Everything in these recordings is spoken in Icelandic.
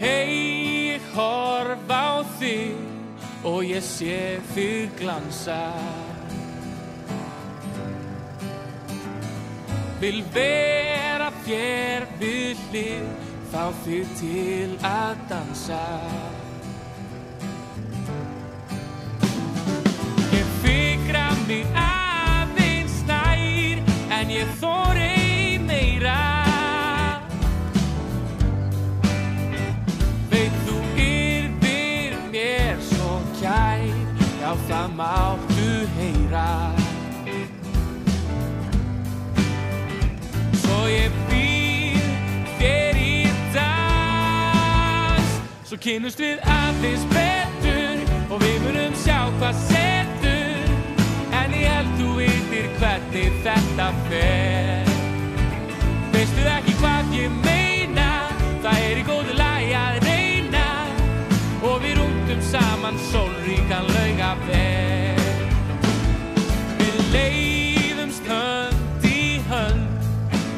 Hey, ég horf á þig og ég sé þig glansa. Vil vera þér við hlið, fá þig til að dansa. Ég fikra mig aðeins nær, en ég þori meira. Veit þú yrðir mér svo kær, já það máttu heyra. Svo ég býð þér í dans, svo kynnumst við aðeins betur og við munum sjá hvað setur. En ég held þú vitir hvernig þetta fer. Veistu ekki hvað ég meina, það í góðu lagi að reyna, og við rúndum saman sólríkan Laugaveg. Við leiðumst hönd í hönd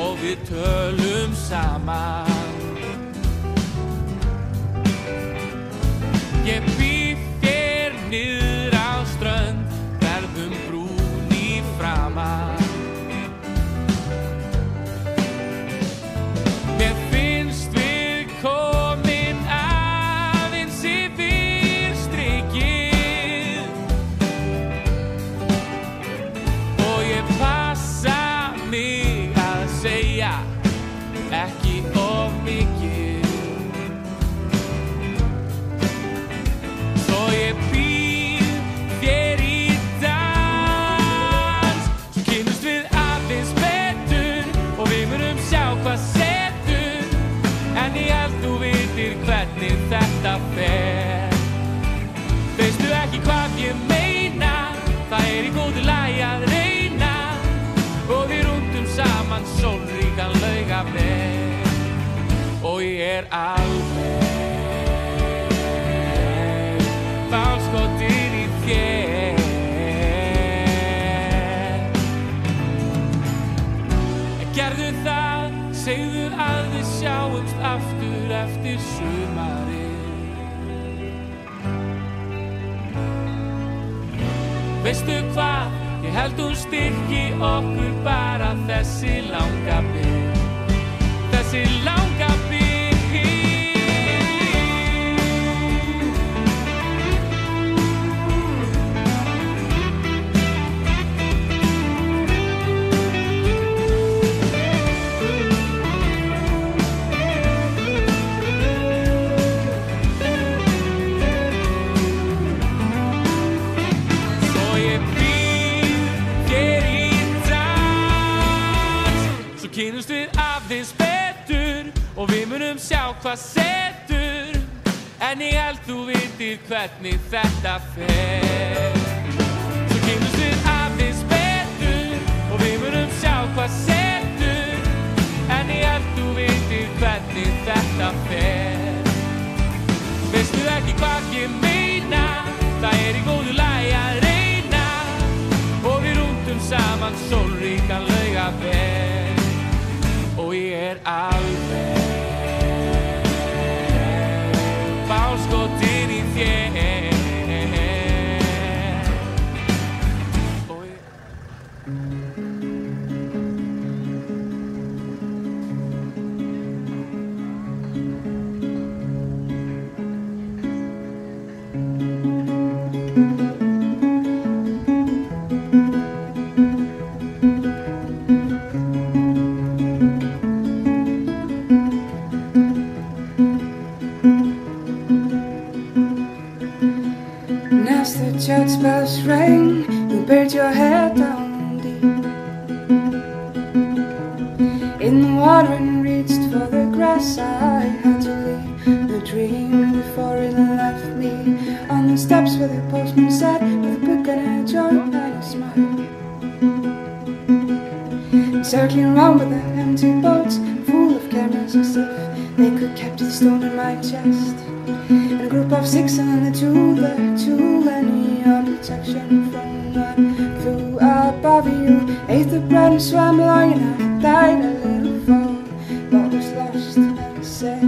og við tölum saman. Ég býð þér niður á strönd, verðum brún í framan. Mér finnst við komin aðeins yfir strikið, og ég passa mig að segja ekki of mikið. Svo ég býð þér í dans, svo kynnumst við aðeins betur og við munum sjá hvað setur. En ég held þú vitir hvernig þetta fer. Veistu ekki hvað ég meina, það í góðu lagi að reyna, og við rúndum saman sólríkan Laugaveg. Og ég alveg bálskotinn í þér. Gerðu það, segðu að við sjáumst aftur eftir sumarið. Veistu hvað, ég held hún styrki okkur bara þessi langa bið. Þessi langa bið. Svo ég býð þér í dans, svo kynnumst við aðeins betur og við munum sjá hvað setur. En ég held þú vitir hvernig þetta fer. Svo kynnumst við aðeins betur og við munum sjá hvað setur. En ég held þú vitir hvernig þetta fer. Veistu ekki hvað ég meina, það í góðu lagi að reyna, og við rúndum saman sólríkan Laugaveg. Og ég alveg bálskotinn í þér. Og as the church bells rang, you buried your head down deep in the water and reached for the grass. I had to leave the dream before it left me on the steps where the postman sat with a book and a joint and a smile, circling around with the empty boats full of cameras as if they could capture the stone in my chest. In a group of six and a two, there too many protection from what flew above you. Ate the bread and swam long enough, died a little fall, but was lost and said,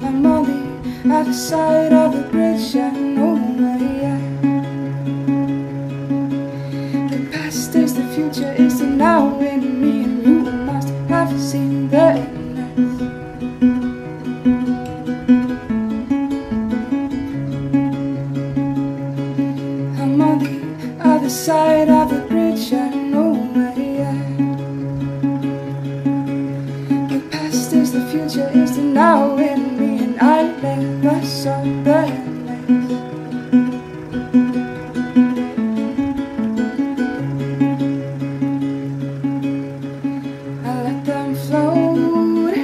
my mommy other side of the bridge, I know where the past is the future, is the now in me, and you must have seen the endless. I'm on the other side of the bridge, I know where the past is the future, is the now in me, and I never saw the endless.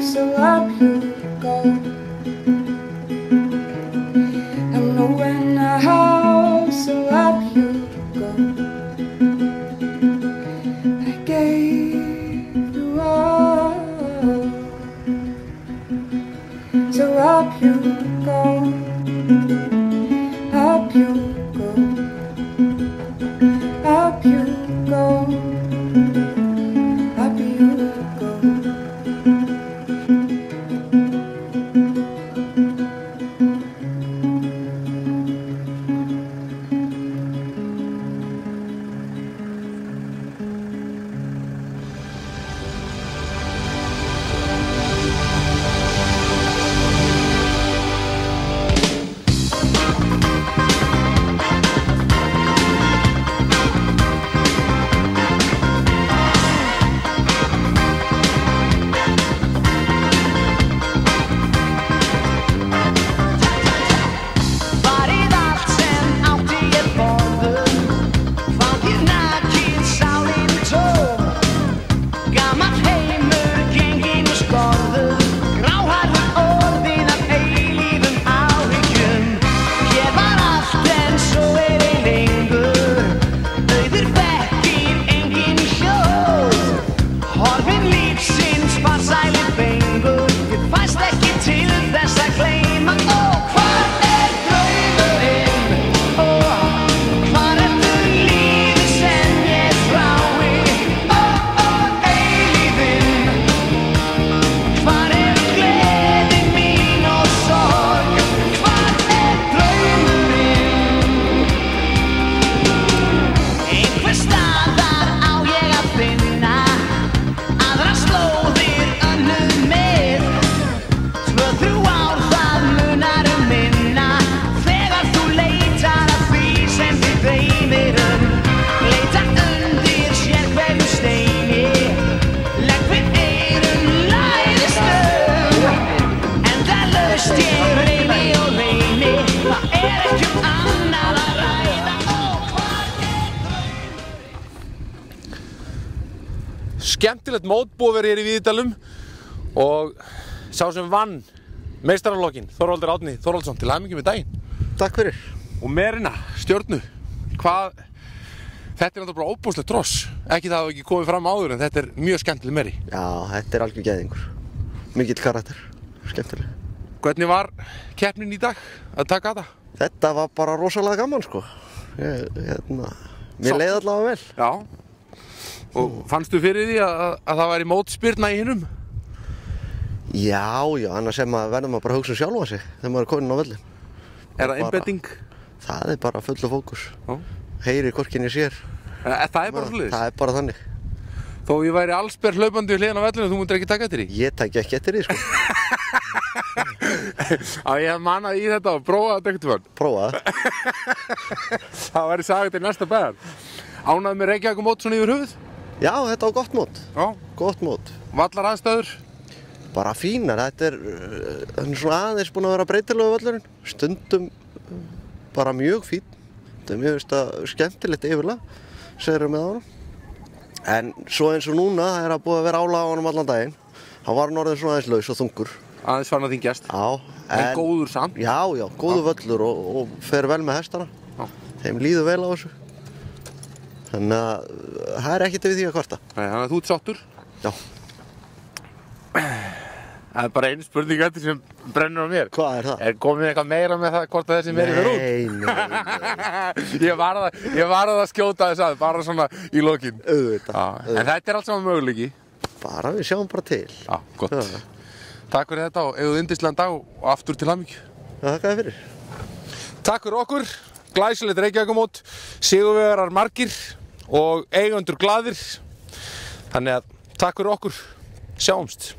So up you go. I'm knowing how, so up you go. I gave you all, so up you go. Up you go. Up you go. Up you go. Skemmtilegt mótbúið hér í Víðidalum og sá sem vann meistaralokin, Þorvaldur Árni Þorvaldsson, til hamingju með daginn. Takk fyrir. Og Merina, stjörnu, hvað, þetta er náttúrulega bara óbúslegt tross, ekki það hafa ekki komið fram áður en þetta er mjög skemmtileg meri. Já, þetta er algjör geðingur, mikill karakter, skemmtileg. Hvernig var keppnin í dag að taka þetta? Þetta var bara rosalega gaman sko, mér leið allavega vel. Já. Og fannstu fyrir því að það væri mótspyrna í hinum? Já, annars verður maður bara að hugsa sjálfa sig þegar maður er kominn á völlinn. Er það einbeiting? Það er bara fullu fókus. Já. Heyrir hvorkinni sér. Það er bara svoleiðis? Það er bara þannig. Þó ég væri allsber hlaupandi við hliðina á vellinu, þú myndir ekki taka eftir því? Ég tæki ekki eftir því, sko. Ég hef manað í þetta og prófað þetta einhvern veginn. Prófað. Það væri sagði til næsta bæðar. Ánægð með Reykjavík mót svona yfir höfuð? Já, þetta var gott mót. Já. Gott mót. Vallar aðstæður? Bara fínar. Þetta er svona aðeins búin að vera breytilegu völlurinn. Stundum bara mjög fín. Þetta er mjög skemmtilegt yfirlega, segir með honum. En svo eins og núna er að búið að vera álag á honum allan daginn. Hann var orðinn svona aðeins laus og þungur. Aðeins fann að þingjast. Já. En góður samt? Já, góður völlur og fer vel með hestana. Já. Þeim líður vel á þessu. Þannig að það er ekkert við því að kvarta. Nei, þannig að þú ert sáttur? Já. Það er bara einu spurning eftir sem brennur á mér. Hvað er það? Er komið eitthvað meira með það hvort að þessi meiri fer út? Nei. Ég var að skjóta þess að, bara svona í lokin. Auðvitað. En þetta er allt saman möguleiki? Bara við sjáum bara til. Já, gott. Takk fyrir þetta og eigðu yndislegan dag og aftur til hamingju. þakka þér fyrir. Takk fyrir okkur, glæsilegt Reykjavíkurmót, sigurvegarar margir og eigendur glaðir. Þannig að takk fyrir okkur, sjáumst.